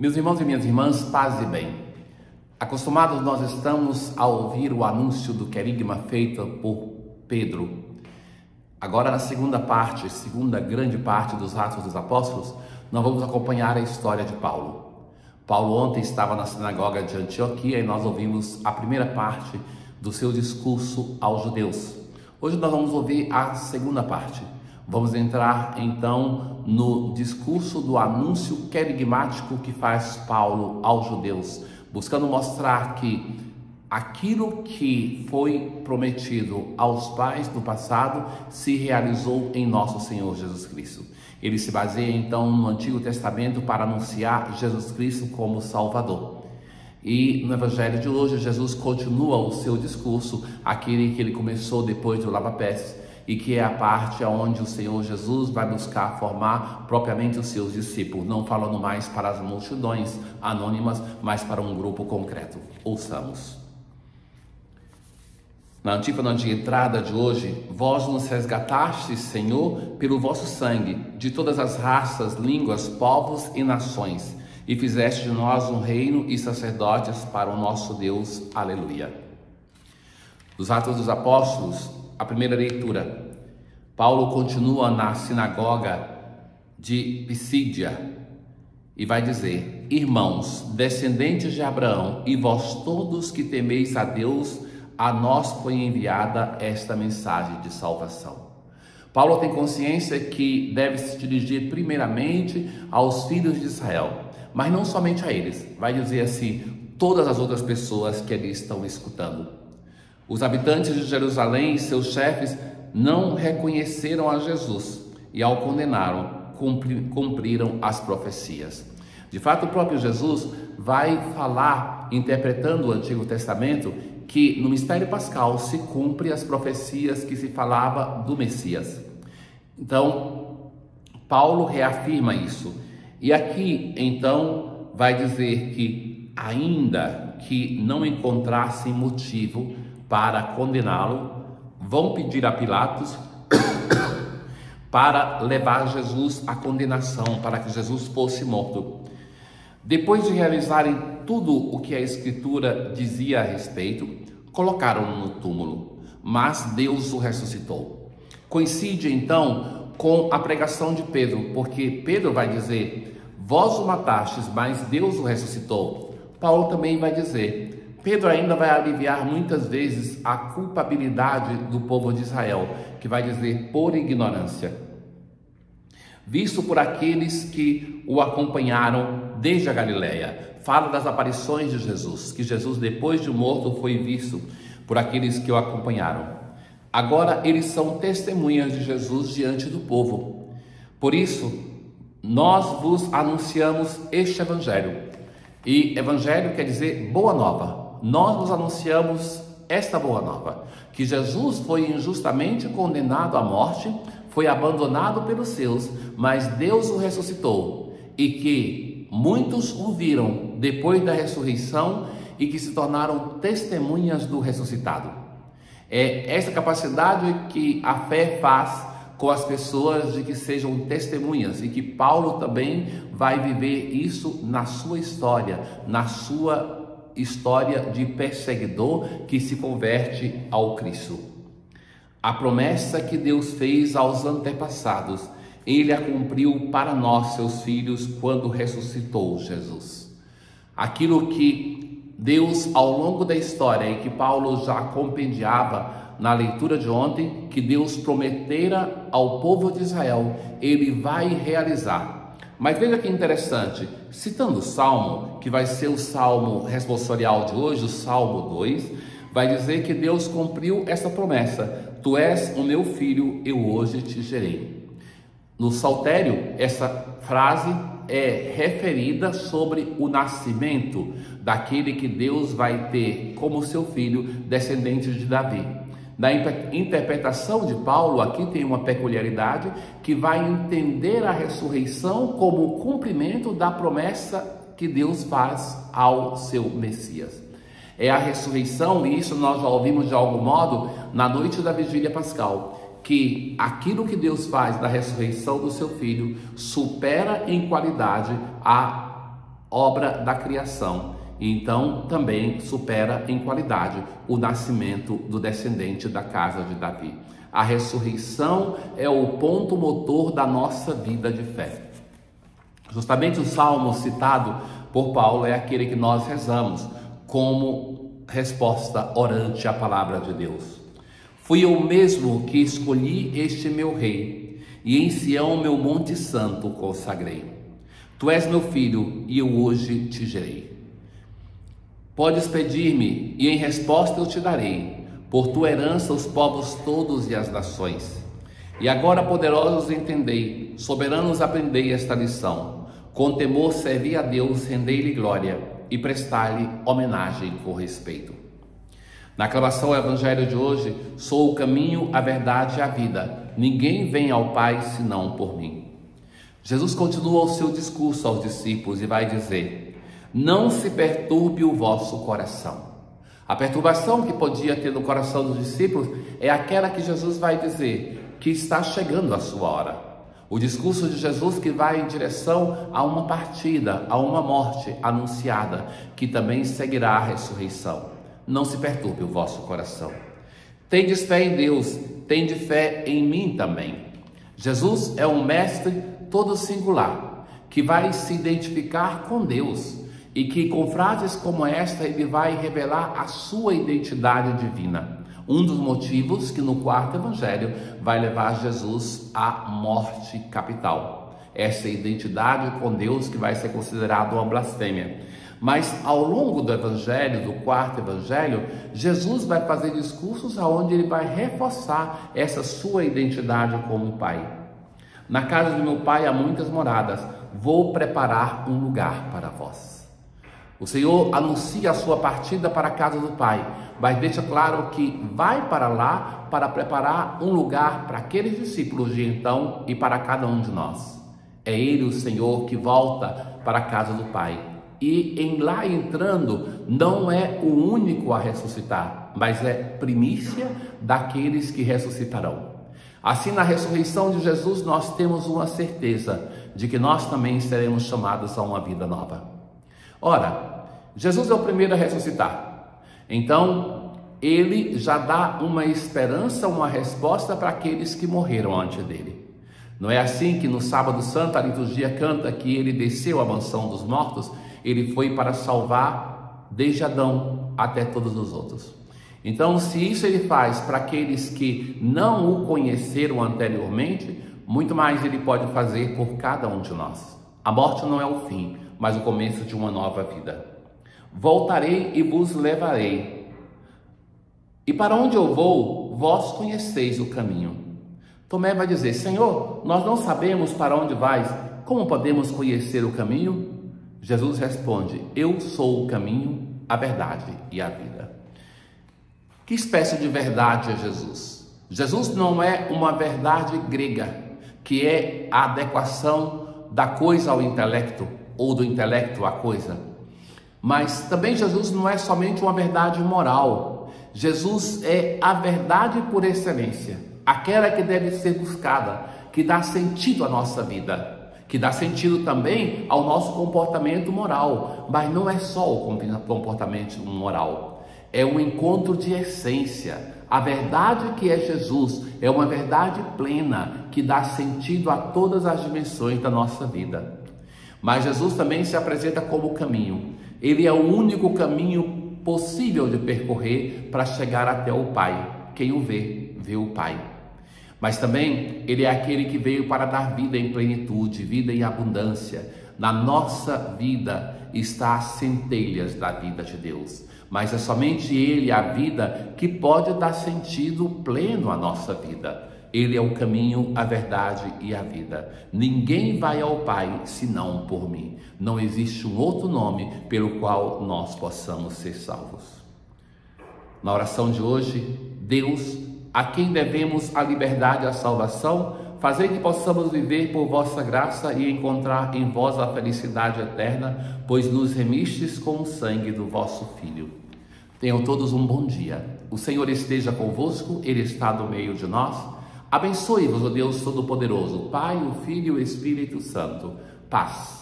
Meus irmãos e minhas irmãs, paz e bem. Acostumados nós estamos a ouvir o anúncio do querigma feito por Pedro. Agora na segunda grande parte dos Atos dos Apóstolos, nós vamos acompanhar a história de Paulo. Paulo ontem estava na sinagoga de Antioquia e nós ouvimos a primeira parte do seu discurso aos judeus. Hoje nós vamos ouvir a segunda parte. Vamos entrar então no discurso do anúncio querigmático que faz Paulo aos judeus, buscando mostrar que aquilo que foi prometido aos pais do passado se realizou em nosso Senhor Jesus Cristo. Ele se baseia então no Antigo Testamento para anunciar Jesus Cristo como Salvador. E no Evangelho de hoje, Jesus continua o seu discurso, aquele que ele começou depois do lava-pés, e que é a parte onde o Senhor Jesus vai buscar formar propriamente os seus discípulos, não falando mais para as multidões anônimas, mas para um grupo concreto. Ouçamos. Na antífona de entrada de hoje, vós nos resgatastes, Senhor, pelo vosso sangue, de todas as raças, línguas, povos e nações, e fizeste de nós um reino e sacerdotes para o nosso Deus. Aleluia. Dos Atos dos Apóstolos, a primeira leitura. Paulo continua na sinagoga de Pisídia e vai dizer: irmãos, descendentes de Abraão, e vós todos que temeis a Deus, a nós foi enviada esta mensagem de salvação. Paulo tem consciência que deve se dirigir primeiramente aos filhos de Israel, mas não somente a eles, vai dizer assim, todas as outras pessoas que ali estão escutando. Os habitantes de Jerusalém e seus chefes não reconheceram a Jesus e, ao condenaram, cumpriram as profecias. De fato, o próprio Jesus vai falar, interpretando o Antigo Testamento, que no mistério pascal se cumpre as profecias que se falava do Messias. Então, Paulo reafirma isso. E aqui, então, vai dizer que, ainda que não encontrassem motivo para condená-lo, vão pedir a Pilatos para levar Jesus à condenação, para que Jesus fosse morto. Depois de realizarem tudo o que a Escritura dizia a respeito, colocaram-no no túmulo, mas Deus o ressuscitou. Coincide então com a pregação de Pedro, porque Pedro vai dizer: vós o matastes, mas Deus o ressuscitou. Paulo também vai dizer: Pedro ainda vai aliviar muitas vezes a culpabilidade do povo de Israel, que vai dizer por ignorância, visto por aqueles que o acompanharam desde a Galileia. Fala das aparições de Jesus, que Jesus depois de morto foi visto por aqueles que o acompanharam. Agora eles são testemunhas de Jesus diante do povo. Por isso, nós vos anunciamos este evangelho. E evangelho quer dizer boa nova. Nós vos anunciamos esta boa nova, que Jesus foi injustamente condenado à morte, foi abandonado pelos seus, mas Deus o ressuscitou, e que muitos o viram depois da ressurreição e que se tornaram testemunhas do ressuscitado. É essa capacidade que a fé faz com as pessoas, de que sejam testemunhas, e que Paulo também vai viver isso na sua história de perseguidor que se converte ao Cristo. A promessa que Deus fez aos antepassados, ele a cumpriu para nós, seus filhos, quando ressuscitou Jesus. Aquilo que Deus, ao longo da história, e que Paulo já compendiava na leitura de ontem, que Deus prometera ao povo de Israel, ele vai realizar. Mas veja que interessante, citando o Salmo, que vai ser o Salmo responsorial de hoje, o Salmo 2, vai dizer que Deus cumpriu essa promessa: tu és o meu filho, eu hoje te gerei. No Saltério, essa frase é referida sobre o nascimento daquele que Deus vai ter como seu filho, descendente de Davi. Na interpretação de Paulo, aqui tem uma peculiaridade, que vai entender a ressurreição como o cumprimento da promessa que Deus faz ao seu Messias. É a ressurreição, e isso nós já ouvimos de algum modo na noite da vigília pascal, que aquilo que Deus faz na ressurreição do seu Filho supera em qualidade a obra da criação, e então também supera em qualidade o nascimento do descendente da casa de Davi. A ressurreição é o ponto motor da nossa vida de fé. Justamente o salmo citado por Paulo é aquele que nós rezamos como resposta orante à palavra de Deus. Fui eu mesmo que escolhi este meu rei, e em Sião meu monte santo consagrei. Tu és meu filho, e eu hoje te gerei. Podes pedir-me, e em resposta eu te darei, por tua herança os povos todos e as nações. E agora, poderosos, entendei, soberanos, aprendei esta lição. Com temor servi a Deus, rendei-lhe glória, e prestar-lhe homenagem com respeito. Na aclamação ao Evangelho de hoje, sou o caminho, a verdade e a vida. Ninguém vem ao Pai senão por mim. Jesus continua o seu discurso aos discípulos e vai dizer: não se perturbe o vosso coração. A perturbação que podia ter no coração dos discípulos é aquela que Jesus vai dizer que está chegando a sua hora. O discurso de Jesus que vai em direção a uma partida, a uma morte anunciada, que também seguirá a ressurreição. Não se perturbe o vosso coração. Tendes fé em Deus, tende fé em mim também. Jesus é um mestre todo singular, que vai se identificar com Deus e que com frases como esta ele vai revelar a sua identidade divina. Um dos motivos que no quarto evangelho vai levar Jesus à morte capital. Essa identidade com Deus que vai ser considerada uma blasfêmia. Mas ao longo do evangelho, do quarto evangelho, Jesus vai fazer discursos onde ele vai reforçar essa sua identidade como Pai. Na casa de meu Pai há muitas moradas, vou preparar um lugar para vós. O Senhor anuncia a sua partida para a casa do Pai, mas deixa claro que vai para lá para preparar um lugar para aqueles discípulos de então e para cada um de nós. É Ele, o Senhor, que volta para a casa do Pai. E em lá entrando, não é o único a ressuscitar, mas é primícia daqueles que ressuscitarão. Assim, na ressurreição de Jesus, nós temos uma certeza de que nós também seremos chamados a uma vida nova. Ora, Jesus é o primeiro a ressuscitar. Então, ele já dá uma esperança, uma resposta para aqueles que morreram antes dele. Não é assim que no sábado santo a liturgia canta que ele desceu à mansão dos mortos? Ele foi para salvar desde Adão até todos os outros. Então, se isso ele faz para aqueles que não o conheceram anteriormente, muito mais ele pode fazer por cada um de nós. A morte não é o fim, mas o começo de uma nova vida. Voltarei e vos levarei. E para onde eu vou, vós conheceis o caminho. Tomé vai dizer: Senhor, nós não sabemos para onde vais, como podemos conhecer o caminho? Jesus responde: eu sou o caminho, a verdade e a vida. Que espécie de verdade é Jesus? Jesus não é uma verdade grega, que é a adequação da coisa ao intelecto, ou do intelecto à coisa. Mas também Jesus não é somente uma verdade moral. Jesus é a verdade por excelência, aquela que deve ser buscada, que dá sentido à nossa vida, que dá sentido também ao nosso comportamento moral. Mas não é só o comportamento moral, é um encontro de essência. A verdade que é Jesus é uma verdade plena, que dá sentido a todas as dimensões da nossa vida. Mas Jesus também se apresenta como o caminho. Ele é o único caminho possível de percorrer para chegar até o Pai. Quem o vê, vê o Pai. Mas também ele é aquele que veio para dar vida em plenitude, vida em abundância. Na nossa vida está as centelhas da vida de Deus. Mas é somente Ele, a vida, que pode dar sentido pleno à nossa vida. Ele é o caminho, a verdade e a vida. Ninguém vai ao Pai senão por mim. Não existe um outro nome pelo qual nós possamos ser salvos. Na oração de hoje, Deus, a quem devemos a liberdade e a salvação, fazei que possamos viver por vossa graça e encontrar em vós a felicidade eterna, pois nos remistes com o sangue do vosso Filho. Tenham todos um bom dia. O Senhor esteja convosco, Ele está no meio de nós. Abençoe-vos, o Deus Todo-Poderoso, Pai, o Filho e o Espírito Santo. Paz.